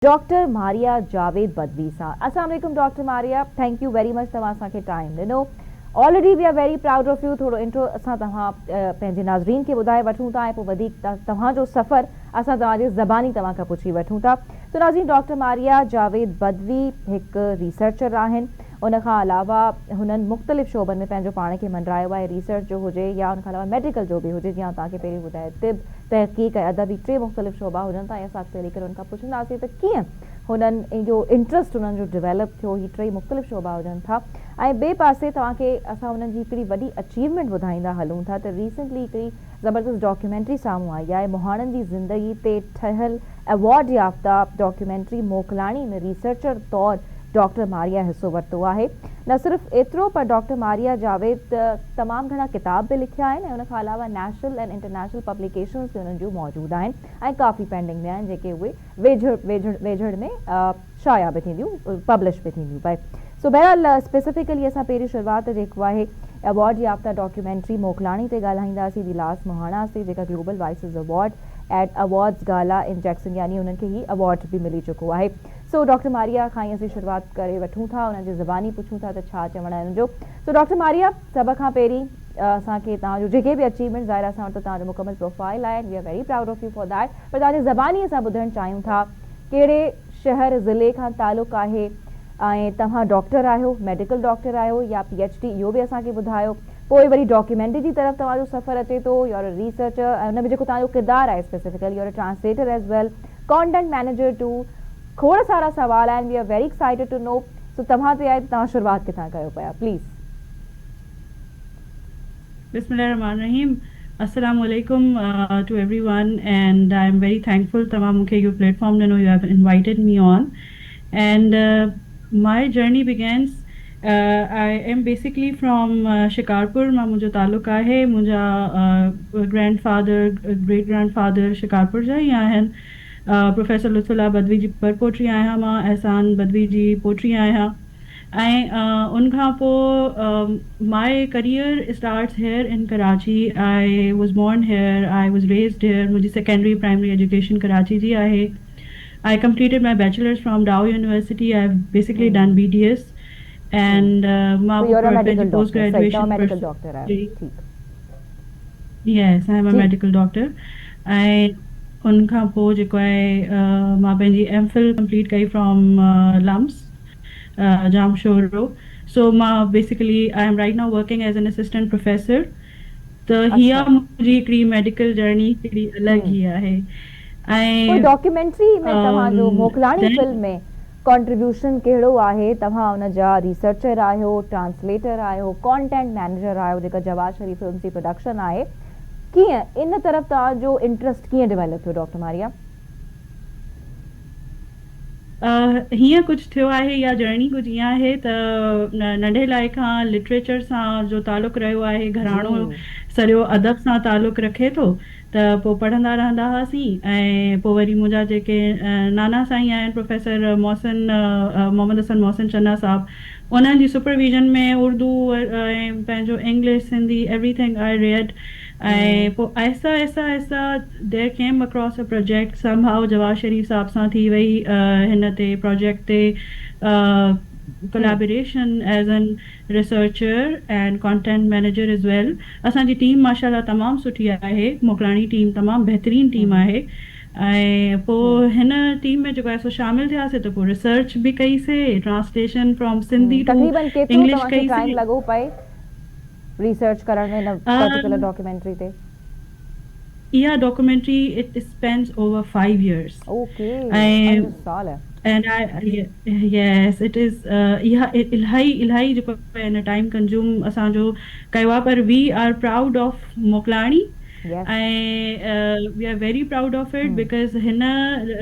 Doctor Maria Javed Badvi सां। अस्सलाम वालेकुम doctor Maria, thank you very much तव्हां असांखे टाइम ॾिनो। Already we are very proud of you. थोड़ो इंट्रो असां तव्हां पंहिंजे नाज़रीन खे ॿुधाए वठूं था ऐं पोइ वधीक तव्हांजो सफ़र असां तव्हांजे ज़बानी तव्हां खां पुछी वठूं था। तो नाज़रीन, डॉक्टर मारिया जावेद बदवी हिकु रिसर्चर आहिनि। उन खां अलावा हुननि मुख़्तलिफ़ शोबनि में पंहिंजो पाण खे मंडरायो आहे, रिसर्च जो हुजे या उन खां अलावा मेडिकल जो बि हुजे। जीअं तव्हांखे पहिरीं ॿुधाए तिब, तहक़ीक़ ऐं अदबी टे मुख़्तलिफ़ शोबा हुजनि था। ऐं असां अॻिते हली करे हुन खां पुछंदासीं त कीअं हुननि जो इंट्रस्ट हुननि जो डेवलप थियो। ही टे मुख़्तलिफ़ शोबा हुजनि था। ऐं ॿिए पासे तव्हांखे असां हुननि जी हिकिड़ी वॾी अचीवमेंट ॿुधाईंदा हलूं था त रिसेंटली हिकिड़ी ज़बरदस्त डॉक्यूमेंट्री साम्हूं आई आहे। मुहाणनि जी ज़िंदगी ते ठहियल अवॉर्ड याफ़्ता डॉक्यूमेंट्री मोकलाणी में रिसर्चर तौरु डॉक्टर मारिया हिस्सो वरितो आहे। न सिर्फ़ु एतिरो, पर डॉक्टर मारिया जावेद तमामु घणा किताब बि लिखिया आहिनि ऐं उन खां अलावा नेशनल ऐं इंटरनेशनल पब्लिकेशन्स बि उन्हनि जूं मौजूदु आहिनि ऐं काफ़ी पेंडिंग में आहिनि, जेके उहे वेझड़ में शाया बि थींदियूं, पब्लिश बि थींदियूं पए। सो बहरहाल स्पेसिफिकली असां पहिरीं शुरूआति जेको आहे अवॉर्ड याफ़्ता डॉक्यूमेंट्री मोकलाणी ते ॻाल्हाईंदासीं। विलास मुहाणा से जेका global voices award at awards gala in Jackson, यानी उन्हनि खे ही अवॉर्ड बि मिली चुको आहे। सो डॉक्टर मारिया खां ई असीं शुरूआति करे वठूं था, उन्हनि जी ज़बानी पुछूं था त छा चवणु आहे उन्हनि जो। सो डॉक्टर मारिया, सभ खां पहिरीं असांखे तव्हांजो जेके बि अचीवमेंट ज़ाहिर असां वटि तव्हांजो मुकमल प्रोफाइल आहे, we are very proud of you for that. पर तव्हांजे ज़बानी असां ॿुधणु चाहियूं था कहिड़े शहर ज़िले खां तालुक़ु आहे ऐं तव्हां डॉक्टर आहियो, मेडिकल डॉक्टर आहियो या PhD, इहो बि असांखे ॿुधायो। पोइ वरी डॉक्यूमेंट्री जी तरफ़ तव्हांजो सफ़र अचे थो, यूर अ रिसर्चर ऐं हुन में जेको तव्हांजो किरदारु आहे specifically you're a translator as well, content manager too. खोड़ सारा सवाल आहिनि, we are very excited to know. सो तव्हां ते आहे, तव्हां शुरूआति किथां कयो पिया प्लीज़। बिस्मिल्लाहिर्रहमानिर्रहीम। अस्सलाम वालेकुम to everyone, and I'm very thankful तव्हां मूंखे इहो प्लेटफॉर्म ॾिनो, you have invited me on, and my journey begins, I am basically from Shikarpur मां मुंहिंजो तालुक़ु आहे। मुंहिंजा ग्रैंडफादर ग्रेट ग्रैंडफादर शिकारपुर जा ई आहिनि। प्रोफेसर लुत्फुल्लाह बदवी जी परपोटी आहियां मां, एहसान बदवी जी पोटी आहियां। ऐं उन खां पोइ my career starts here in Karachi. I was born here, I was raised here. मुंहिंजी सेकेंडरी प्राइमरी एजुकेशन कराची जी आहे। I completed my bachelor's from Dow University. I've basically done BDS, and So you're a medical post doctor, सही, तव्हां graduation medical doctor आहियो, ठीक। Yes, I'm a ji. medical doctor. ऐं उन खां पोइ जेको आहे मां पंहिंजी MPhil कंप्लीट कई फ्रॉम LUMS जामशोरो। सो मां basically I am right now working as an assistant professor. त हीअ मुंहिंजी हिकिड़ी मेडिकल जर्नी हिकिड़ी अलॻि ई आहे। ऐं डॉक्यूमेंट्री में तव्हांजो मोकलाणी फिल्म में कॉन्ट्रीब्यूशन कहिड़ो आहे? तव्हां उन जा रिसर्चर आहियो, ट्रांसलेटर आहियो, कॉन्टेंट मैनेजर आहियो, जेका जवाद शरीफ़ फिल्म जी प्रोडक्शन आहे। कीअं इन तरफ़ तव्हांजो इंट्रस्ट कीअं डेवलप थियो डॉक्टर मारिया? हीअं कुझु थियो आहे, या जर्नी कुझु ईअं आहे त नंढे लाइ खां लिटरेचर सां जो तालुक़ु रहियो आहे। घराणो सॼो अदब सां तालुक़ु रखे थो, त पोइ पढ़ंदा रहंदा हुआसीं। ऐं पोइ वरी मुंहिंजा जेके नाना साईं आहिनि, प्रोफेसर मोहसिन मोहम्मद हसन मोहसिन चन्ना साहब, उन्हनि जी सुपरविजन में उर्दू ऐं पंहिंजो English, Sindhi, everything I read. ऐं पोइ आहिस्ता आहिस्ता आहिस्ता there came across a project somehow Jawad Sharif साहब सां थी वई हिन ते प्रोजेक्ट ते collaboration as an researcher and content manager as well. असांजी टीम माशाल्लाह तमामु सुठी आहे, मोकलाणी टीम तमामु बहितरीनु टीम आहे। ऐं पोइ हिन टीम में जेको आहे सो शामिल थियासीं, त पोइ रिसर्च बि कईसीं, translation from Sindhi to English कईसीं। लॻो पए रिसर्च करण में, पर्टिकुलर डॉक्यूमेंट्री ते? इहा documentary it spends over 5 years. Okay, ऐं 5 साल। and yes, it is इहा इलाही जेको हिन टाइम कंज्यूम असांजो कयो आहे। पर we are proud of Mokalani ऐं we are very proud of it, because हिन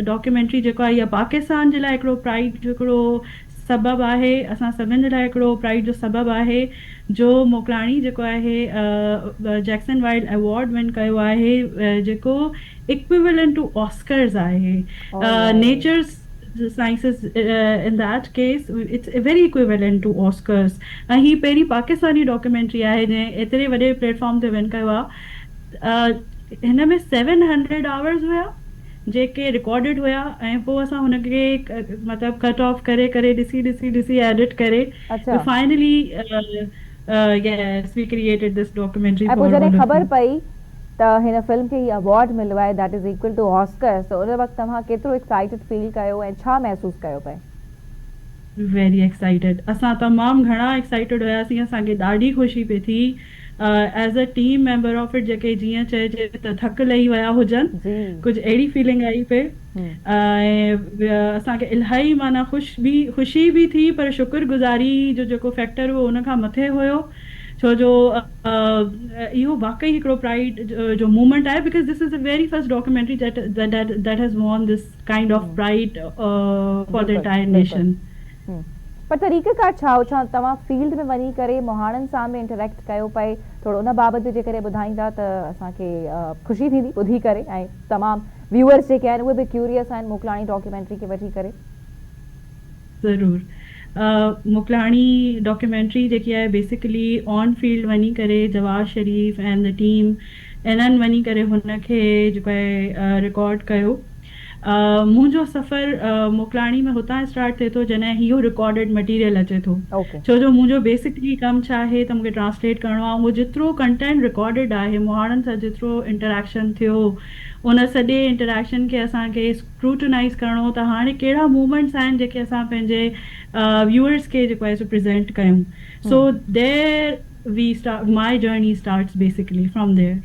डॉक्यूमेंट्री जेको आहे इहा पाकिस्तान जे लाइ हिकिड़ो प्राइड जो हिकिड़ो सबबु आहे। असां सभिनि जे लाइ हिकिड़ो प्राइड जो सबबु आहे जो मोकलाणी जेको आहे जैक्सन वाइल्ड अवॉर्ड विन कयो आहे, जेको इक्विवेलेंट टू ऑस्कर्स आहे। Nature's sciences in that case it's very equivalent to Oscars। ऐं ही पहिरीं पाकिस्तानी डॉक्यूमेंट्री आहे जंहिं एतिरे वॾे प्लेटफॉर्म ते विन कयो आहे। हिन में 700 आवर्स हुया, जेके रिकॉर्डेड हुया ऐं पोइ असां हुनखे मतिलबु कट ऑफ करे करे ॾिसी एडिट करे अच्छा finally yes we created this documentary ऐं for पोइ जॾहिं all of ख़बर you. पई त हिन फिल्म खे ही अवॉर्ड मिलियो आहे that is equal to Oscars, त उन वक़्तु तव्हां केतिरो एक्साइटेड फील कयो ऐं छा महसूसु कयो पिए? वेरी एक्साइटेड, असां तमामु घणा एक्साइटेड हुयासीं, असांखे ॾाढी ख़ुशी पई थी as a team member of it, जेके जीअं चइजे त थक लही विया हुजनि, जी कुझु अहिड़ी फीलिंग आई पे ऐं असांखे इलाही माना ख़ुशी बि थी, पर शुक्रगुज़ारी जो जेको फैक्टर हुओ उन खां मथे हुयो, छो जो इहो वाकई हिकिड़ो प्राइड जो मूवमेंट आहे, because this is the very first documentary that has won this kind of pride for the entire nation. पर तरीक़ेकार छा हो? छा तव्हां फील्ड में वञी करे मुहाणनि सां बि इंटरेक्ट कयो पए? थोरो उन बाबति बि जेकॾहिं ॿुधाईंदा त असांखे ख़ुशी थींदी ॿुधी करे, ऐं तमामु व्यूअर्स जेके आहिनि उहे बि क्यूरियस आहिनि मोकलाणी डॉक्यूमेंट्री खे वठी करे. ज़रूरु, मोकलाणी डॉक्यूमेंट्री जेकी आहे बेसिकली ऑन फील्ड वञी करे जवाद शरीफ़ एंड द टीम इन्हनि वञी करे हुनखे जेको आहे रिकॉर्ड कयो. मुंहिंजो सफ़र मोकलाणी में हुतां स्टार्ट थिए थो जॾहिं इहो रिकॉर्डेड मटीरियल अचे थो, छो जो मुंहिंजो बेसिकली कमु छा आहे त मूंखे ट्रांसलेट करिणो आहे. उहो जेतिरो कंटेंट रिकॉर्डेड आहे, मुहाणनि सां जेतिरो इंटरेक्शन थियो, उन सॼे इंटरेक्शन खे असांखे स्क्रूटनाइज़ करिणो त हाणे कहिड़ा मूवमेंट्स आहिनि जेके असां पंहिंजे व्यूअर्स खे जेको आहे सो प्रेज़ेंट कयूं. So there we start, my journey starts basically from there.